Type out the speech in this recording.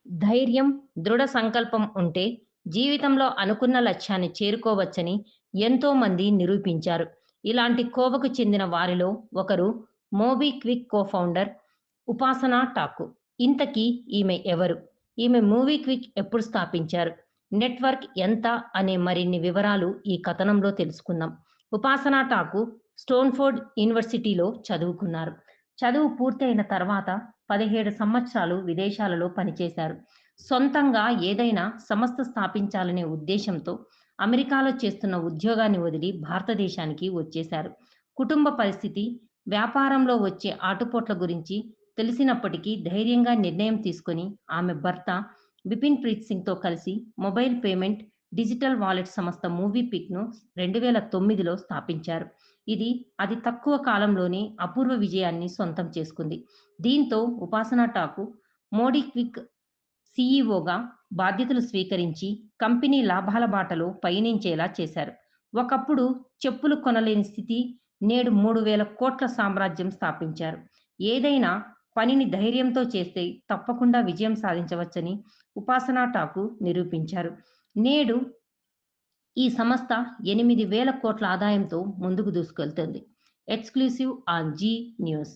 ధైర్యం, దృఢ సంకల్పం ఉంటే జీవితంలో అనుకున్న లక్ష్యాన్ని చేరుకోవచ్చని ఎంతోమంది నిరూపించారు. ఇలాంటి కోవకు చెందిన వారిలో ఒకరు మోబిక్విక్ కో-ఫౌండర్ ఉపాసన ఠాకూర్. ఇంతకీ ఈమె ఎవరు? ఈమె మోబిక్విక్ ఎప్పుడు స్థాపించారు? నెట్వర్క్ ఎంత అనే మరిన్ని వివరాలు ఈ కథనంలో తెలుసుకుందాం. ఉపాసన ఠాకూర్ స్టాన్ఫోర్డ్ యూనివర్సిటీలో చదువుకున్నారు. చదువు పూర్తయిన తర్వాత 17 సంవత్సరాలు విదేశాలలో పనిచేశారు. సొంతంగా ఏదైనా సంస్థ స్థాపించాలనే ఉద్దేశంతో అమెరికాలో చేస్తున్న ఉద్యోగాన్ని వదిలి భారతదేశానికి వచ్చేశారు. కుటుంబ పరిస్థితి, వ్యాపారంలో వచ్చే ఆటుపోట్ల గురించి తెలిసినప్పటికీ ధైర్యంగా నిర్ణయం తీసుకొని ఆమె భర్త బిపిన్ ప్రీత్ సింగ్‌తో కలిసి మొబైల్ పేమెంట్, డిజిటల్ వాలెట్ సంస్థ మూవీపిక్‌ను 2009లో స్థాపించారు. ఇది అతి తక్కువ కాలంలోనే అపూర్వ విజయాన్ని సొంతం చేసుకుంది. దీంతో ఉపాసన ఠాకూర్ మోబిక్విక్ సీఈఓగా బాధ్యతలు స్వీకరించి కంపెనీ లాభాల బాటలో పయనించేలా చేశారు. ఒకప్పుడు చెప్పులు కొనలేని స్థితి, నేడు 3000 కోట్ల సామ్రాజ్యం స్థాపించారు. ఏదైనా పనిని ధైర్యంతో చేస్తే తప్పకుండా విజయం సాధించవచ్చని ఉపాసన ఠాకూర్ నిరూపించారు. నేడు ఈ సంస్థ 8,000 కోట్ల ఆదాయంతో ముందుకు దూసుకెళ్తుంది. Exclusive on Zee news.